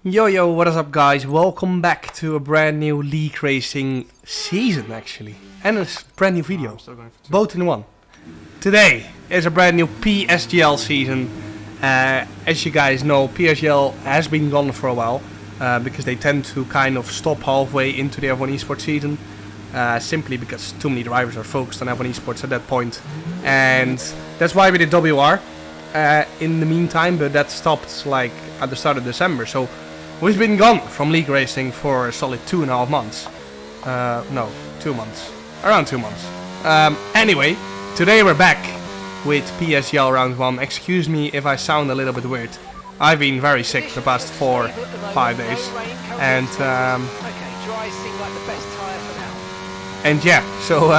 Yo, what is up guys? Welcome back to a brand new league racing season actually. And a brand new video. Both in one. Today is a brand new PSGL season. As you guys know, PSGL has been gone for a while. Because they tend to kind of stop halfway into the F1 esports season. Simply because too many drivers are focused on F1 esports at that point. And that's why we did WR in the meantime. But that stopped like at the start of December. So we've been gone from league racing for a solid 2.5 months. No, 2 months. Around 2 months. Anyway, today we're back with PSGL round 1. Excuse me if I sound a little bit weird. I've been very sick for the past 4-5 days. And yeah, so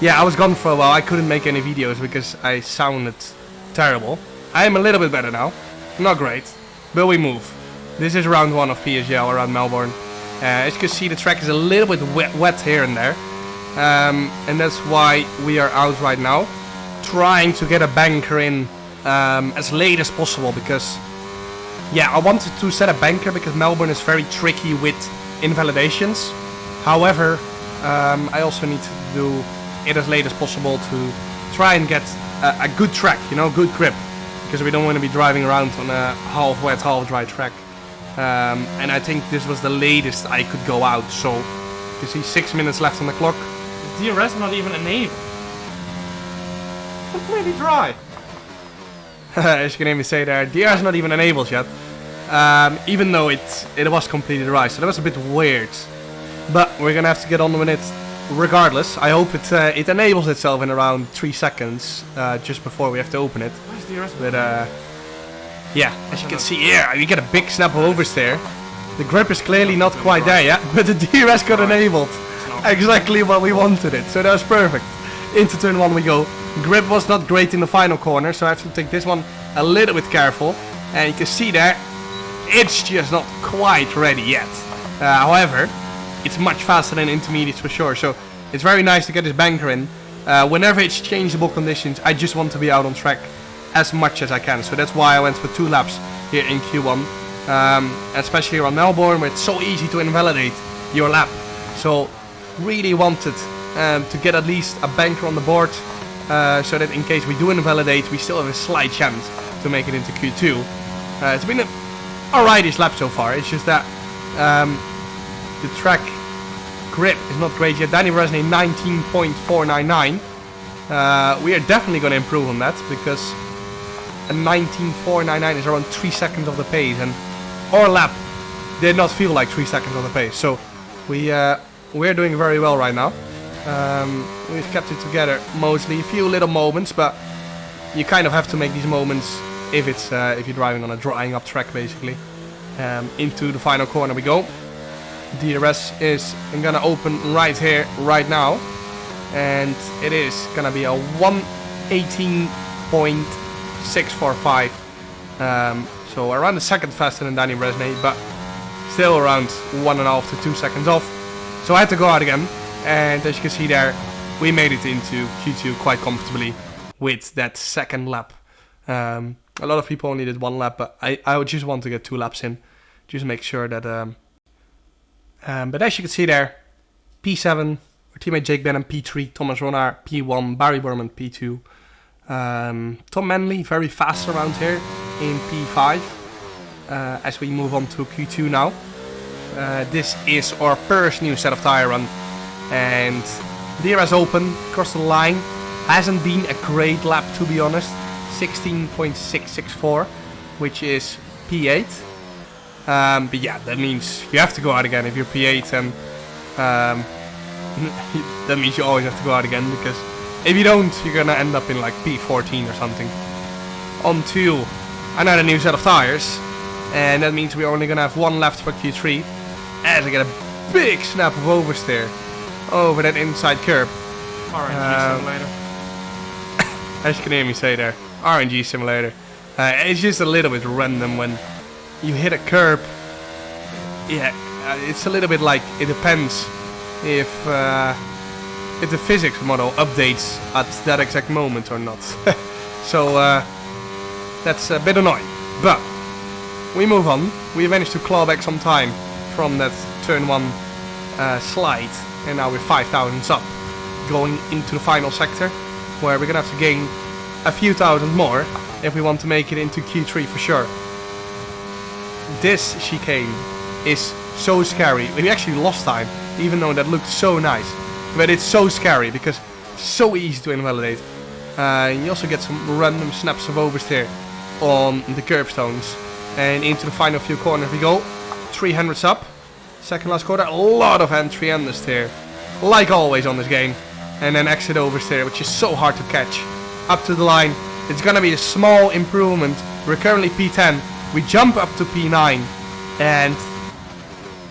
yeah, I was gone for a while. I couldn't make any videos because I sounded terrible. I am a little bit better now. Not great, but we move. This is round 1 of PSGL around Melbourne. As you can see, the track is a little bit wet here and there. And that's why we are out right now. Trying to get a banker in as late as possible because, yeah, I wanted to set a banker because Melbourne is very tricky with invalidations. However, I also need to do it as late as possible to try and get a good track, you know, good grip. Because we don't want to be driving around on a half wet, half dry track. And I think this was the latest I could go out, so you see 6 minutes left on the clock. The DRS not even enabled. Completely dry. As you can even say there, DRS not even enabled yet. Even though it was completely dry, so that was a bit weird. But we're gonna have to get on with it regardless. I hope it enables itself in around 3 seconds, just before we have to open it. Where's DRS? But yeah, as you can see here, we get a big snap of oversteer. The grip is clearly not quite there yet, but the DRS got enabled. Exactly what we wanted it, so that was perfect. Into turn 1 we go. Grip was not great in the final corner, so I have to take this one a little bit careful. And you can see there, it's just not quite ready yet. However, it's much faster than intermediates for sure, so it's very nice to get this banker in. Whenever it's changeable conditions, I just want to be out on track as much as I can, so that's why I went for 2 laps here in Q1, especially around Melbourne where it's so easy to invalidate your lap. So really wanted to get at least a banker on the board, so that in case we do invalidate, we still have a slight chance to make it into Q2. It's been an alrightish lap so far. It's just that the track grip is not great yet. Danny Resney 19.499. We are definitely going to improve on that because a 19.499 is around 3 seconds of the pace, and our lap did not feel like 3 seconds of the pace. So we're doing very well right now. We've kept it together mostly, a few little moments, but you kind of have to make these moments if it's if you're driving on a drying up track basically. Into the final corner we go. DRS is gonna open right here, right now, and it is gonna be a 1:18.645. So around a second faster than Danny Resney, but still around 1.5 to 2 seconds off. So I had to go out again, and as you can see there, we made it into Q2 quite comfortably with that second lap. A lot of people only did 1 lap, but I would just want to get 2 laps in, just make sure that. But as you can see there, P7, our teammate Jake Benham, P3, Thomas Ronar, P1, Barry Berman, P2. Tom Manley, very fast around here in P5. As we move on to Q2 now. This is our first new set of tire run. And DRS open, across the line. Hasn't been a great lap to be honest. 16.664, which is P8. But yeah, that means you have to go out again if you're P8, and that means you always have to go out again, because if you don't, you're gonna end up in like P14 or something. On to another new set of tires, and that means we're only gonna have 1 left for Q3, as I get a big snap of oversteer over that inside curb. RNG simulator. As you can hear me say there, RNG simulator. It's just a little bit random when you hit a curb. Yeah, it's a little bit like, it depends if the physics model updates at that exact moment or not. So that's a bit annoying. But we move on. We managed to claw back some time from that turn 1 slide, and now we're 5,000 up, going into the final sector, where we're gonna have to gain a few thousand more if we want to make it into Q3 for sure. This chicane is so scary. We actually lost time, even though that looked so nice, but it's so scary because it's so easy to invalidate. You also get some random snaps of oversteer on the curbstones, and into the final few corners we go. 300s up, second last quarter, a lot of entry understeer, like always on this game, and then exit oversteer, which is so hard to catch. Up to the line, it's gonna be a small improvement. We're currently P10, we jump up to P9, and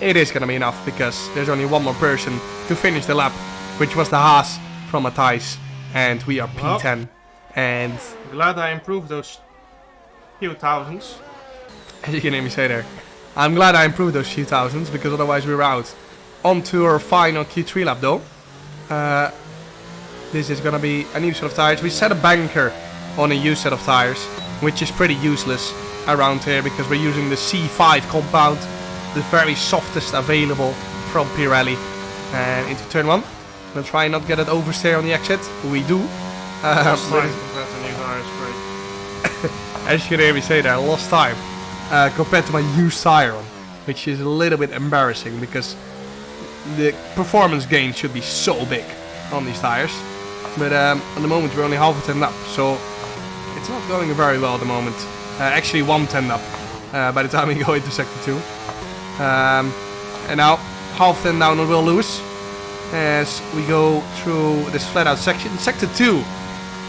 it is gonna be enough because there's only one more person to finish the lap, which was the Haas from Arctis, and we are P10. And glad I improved those few thousands. as you can hear me say there, I'm glad I improved those few thousands because otherwise we were out. On to our final Q3 lap though. This is gonna be a new set of tires. We set a banker on a used set of tires, which is pretty useless around here because we're using the C5 compound, the very softest available from Pirelli. And into turn 1. We'll try and not get it oversteer on the exit. We do. Lost time compared to new tires, great. As you can hear me say there, lost time compared to my used tire on, which is a little bit embarrassing because the performance gain should be so big on these tires. But at the moment we're only half a 10 up, so it's not going very well at the moment. Actually 110 up by the time we go into sector 2. And now half 10 down on Will Lewis as we go through this flat out section. Sector 2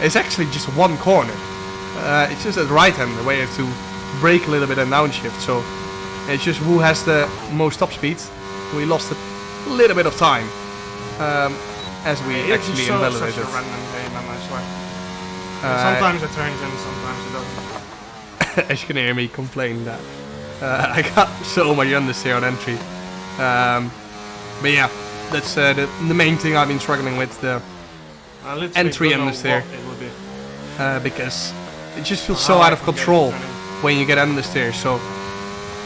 is actually just one corner. It's just at right hand where you have to brake a little bit and downshift, so it's just who has the most top speed. We lost a little bit of time as we actually invalidated. It's such a random game, I swear. Sometimes it turns in, sometimes it doesn't. As you can hear me complain that I got so much understeer on entry. But yeah, that's the main thing I've been struggling with, the entry understeer. Because it just feels so out of control when you get understeer. So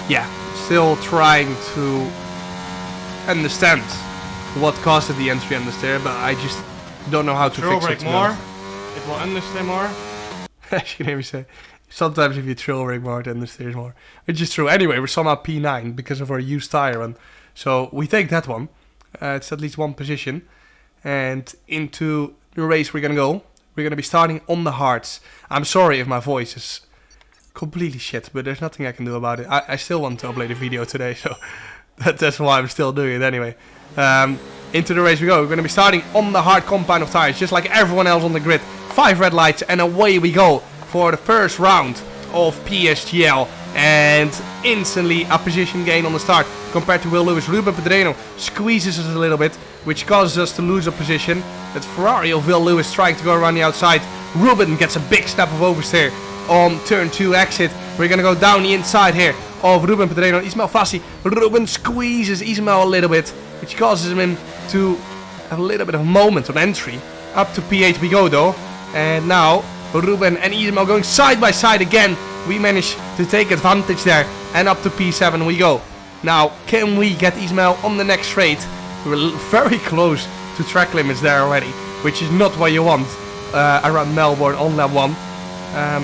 yeah, still trying to understand what caused the entry understeer, but I just don't know how to fix it. More, it will understeer more. As you can hear me say, sometimes if you throw brake more, it understeers more. Which is true. Anyway, we're somehow P9 because of our used tire run. So we take that one. It's at least one position. And into the race we're gonna go. We're gonna be starting on the hards. I'm sorry if my voice is completely shit, but there's nothing I can do about it. I still want to upload a video today, so that's why I'm still doing it anyway. Into the race we go. We're gonna be starting on the hard compound of tires, just like everyone else on the grid. 5 red lights, and away we go for the first round of PSGL. And instantly a position gain on the start compared to Will Lewis. Ruben Pedreno squeezes us a little bit, which causes us to lose a position. But Ferrari of Will Lewis trying to go around the outside. Ruben gets a big step of oversteer on turn 2 exit. We're gonna go down the inside here of Ruben Pedreno. Ismail Fassi. Ruben squeezes Ismail a little bit, which causes him to have a little bit of moment on entry. Up to P8 we go though. And now Ruben and Ismail going side by side again. We manage to take advantage there, and up to P7 we go. Now, can we get Ismail on the next straight? We're very close to track limits there already, which is not what you want around Melbourne on lap 1.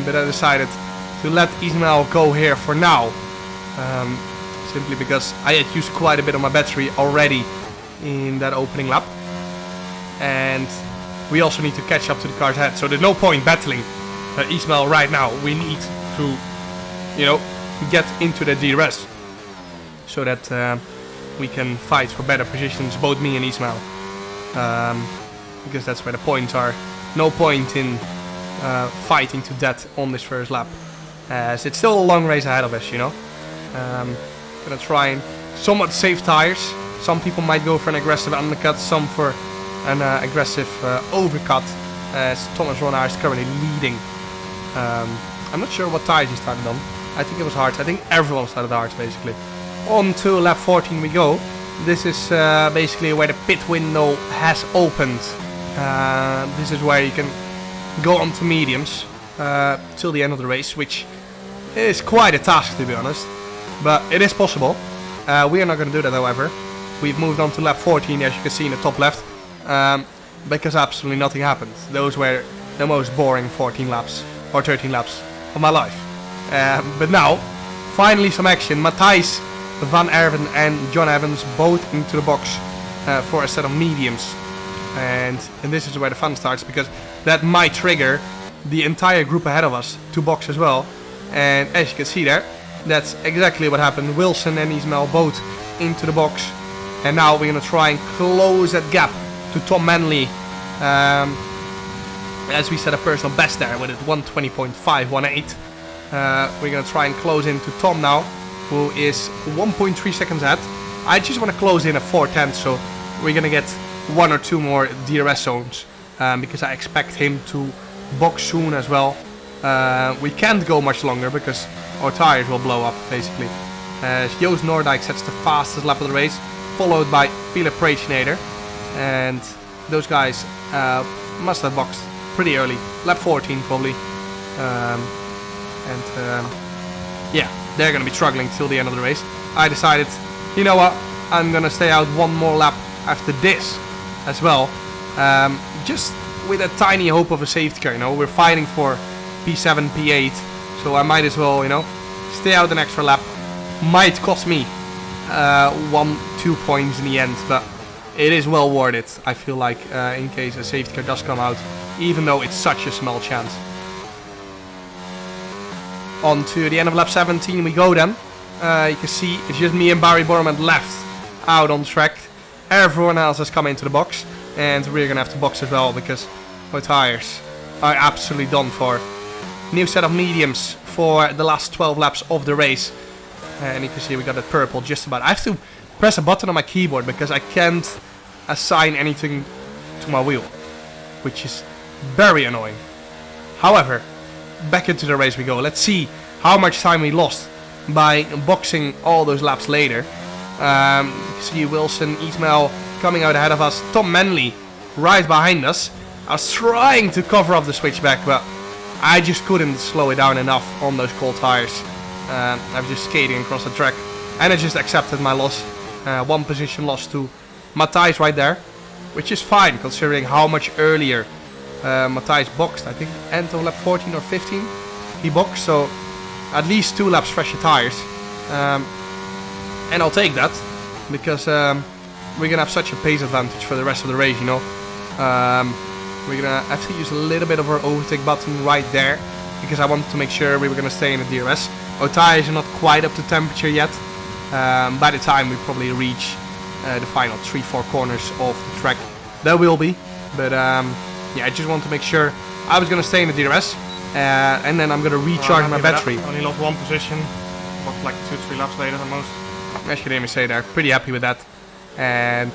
But I decided to let Ismail go here for now, simply because I had used quite a bit of my battery already in that opening lap, and we also need to catch up to the car's head. So there's no point battling Ismail right now. We need to, you know, get into the DRS so that we can fight for better positions, both me and Ismail, because that's where the points are. No point in fighting to death on this first lap, as it's still a long race ahead of us, you know. Gonna try and somewhat save tires. Some people might go for an aggressive undercut, some for an aggressive overcut, as Thomas Ronnaar is currently leading. I'm not sure what tires he started on. I think it was hards. I think everyone started hards basically. On to lap 14 we go. This is basically where the pit window has opened. This is where you can go on to mediums till the end of the race, which is quite a task to be honest. but it is possible. We are not going to do that, however. We've moved on to lap 14, as you can see in the top left, because absolutely nothing happened. Those were the most boring 14 laps, or 13 laps of my life. But now, finally some action. Matthijs Van Erven and John Evans both into the box for a set of mediums. And this is where the fun starts, because that might trigger the entire group ahead of us to box as well. And as you can see there, that's exactly what happened. Wilson and Ismail both into the box. And now we're going to try and close that gap to Tom Manley. As we set a personal best there with it 120.518. We're going to try and close in to Tom now, who is 1.3 seconds ahead. I just want to close in at 4:10, so we're going to get 1 or 2 more DRS zones, because I expect him to box soon as well. We can't go much longer because our tires will blow up basically. Joost Noordijk sets the fastest lap of the race, followed by Philip Preechnader, and those guys must have boxed pretty early, lap 14 probably. Yeah, they're gonna be struggling till the end of the race. I decided, you know what, I'm gonna stay out 1 more lap after this as well, just with a tiny hope of a safety car. You know, we're fighting for P7, P8, so I might as well, you know, stay out an extra lap. Might cost me 1-2 points in the end, but it is well worth it, I feel like, in case a safety car does come out, even though it's such a small chance. On to the end of lap 17 we go then. You can see it's just me and Barry Borman left out on track. Everyone else has come into the box, and we're gonna have to box as well because our tires are absolutely done for. New set of mediums for the last 12 laps of the race, and you can see we got it purple just about. I have to press a button on my keyboard because I can't assign anything to my wheel, which is very annoying. However, back into the race we go. Let's see how much time we lost by boxing all those laps later. You can see Wilson, Ismail coming out ahead of us. Tom Manley right behind us. I was trying to cover up the switchback, but I just couldn't slow it down enough on those cold tires. I was just skating across the track, and I just accepted my loss. 1 position loss to Matthijs right there, which is fine considering how much earlier Matthijs boxed. I think end of lap 14 or 15 he boxed, so at least 2 laps fresher tires. And I'll take that, because we're gonna have such a pace advantage for the rest of the race, you know. We're gonna have to use a little bit of our overtake button right there, because I wanted to make sure we were gonna stay in the DRS. Our tires are not quite up to temperature yet. By the time we probably reach the final 3-4 corners of the track, there will be. But yeah, I just want to make sure I was gonna stay in the DRS, and then I'm gonna recharge my battery. Only lost 1 position, but like 2-3 laps later than most. As you can hear me say there, pretty happy with that. And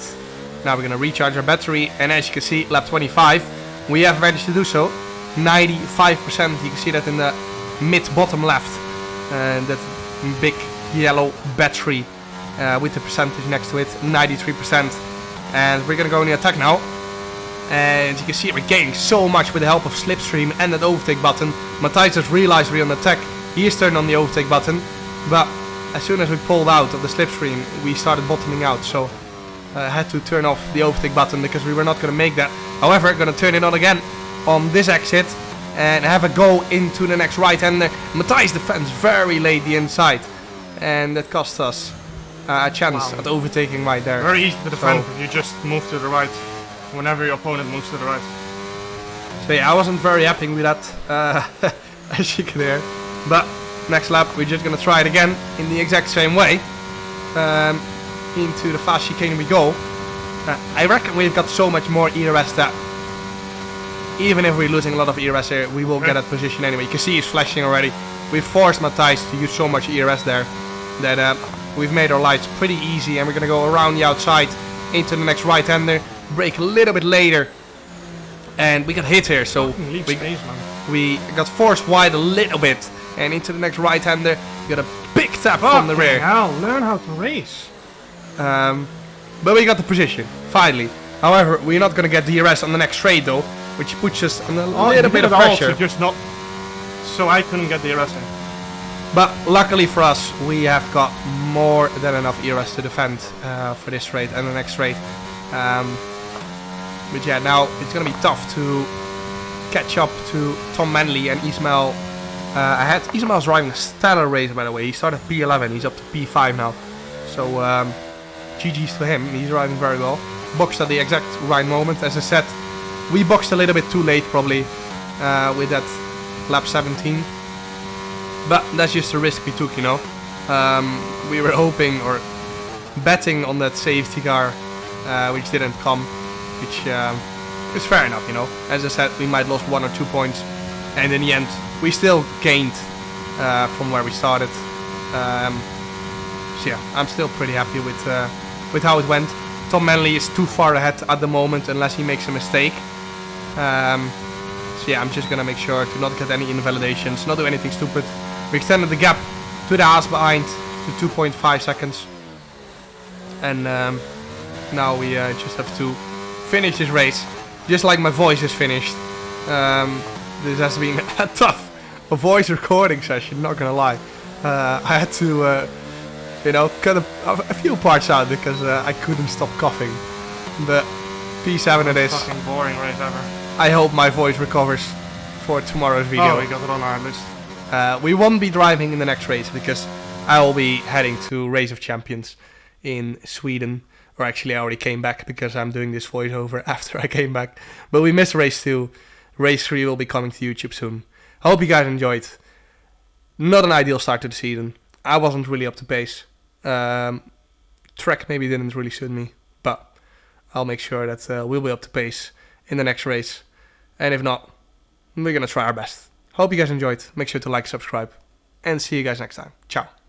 now we're gonna recharge our battery, and as you can see, lap 25, we have managed to do so. 95%, you can see that in the mid-bottom left, and that big yellow battery with the percentage next to it, 93%. And we're gonna go in the attack now. And you can see we're gaining so much with the help of slipstream and that overtake button. Matthijs just realized we're on attack. He is turned on the overtake button, but as soon as we pulled out of the slipstream, we started bottoming out. So I had to turn off the overtake button because we were not going to make that. However, I'm going to turn it on again on this exit and have a go into the next right-hander. Matthijs defends very late the inside, and that cost us a chance at overtaking right there. Very easy to defend if you just move to the right whenever your opponent moves to the right. So yeah, I wasn't very happy with that, as you can hear. But next lap, we're just going to try it again in the exact same way. Into the fast chicane we go. I reckon we've got so much more ERS that even if we're losing a lot of ERS here, we will get that position anyway. You can see it's flashing already. We've forced Matthijs to use so much ERS there that we've made our lives pretty easy, and we're going to go around the outside into the next right-hander, brake a little bit later, and we got hit here, so we got forced wide a little bit, and into the next right-hander, we got a big tap from the rear. Hell, learn how to race. But we got the position, finally. However, we're not going to get DRS on the next straight though, which puts us on a little bit of pressure. Just not, so I couldn't get DRS in. But luckily for us, we have got more than enough eras to defend for this raid and the next raid. But yeah, now it's gonna be tough to catch up to Tom Manley and Ismail ahead. Ismail's driving a stellar race, by the way. He started P11, he's up to P5 now. So GG's to him, he's driving very well. Boxed at the exact right moment. As I said, we boxed a little bit too late probably with that lap 17. But that's just a risk we took, you know. We were hoping or betting on that safety car, which didn't come, which is fair enough, you know. As I said, we might lost 1 or 2 points, and in the end, we still gained from where we started. So yeah, I'm still pretty happy with how it went. Tom Manley is too far ahead at the moment, unless he makes a mistake. So yeah, I'm just gonna make sure to not get any invalidations, not do anything stupid. We extended the gap to the Haas behind to 2.5 seconds. And now we just have to finish this race. Just like my voice is finished. This has been a tough voice recording session, not gonna lie. I had to, you know, cut a few parts out because I couldn't stop coughing. But P7 it is. Fucking boring race ever. I hope my voice recovers for tomorrow's video. Oh, we got it on our list. We won't be driving in the next race because I will be heading to Race of Champions in Sweden. Or actually I already came back because I'm doing this voiceover after I came back. But we missed race 2. Race 3 will be coming to YouTube soon. I hope you guys enjoyed. Not an ideal start to the season. I wasn't really up to pace. Track maybe didn't really suit me. But I'll make sure that we'll be up to pace in the next race. And if not, we're going to try our best. Hope you guys enjoyed. Make sure to like, subscribe, and see you guys next time. Ciao.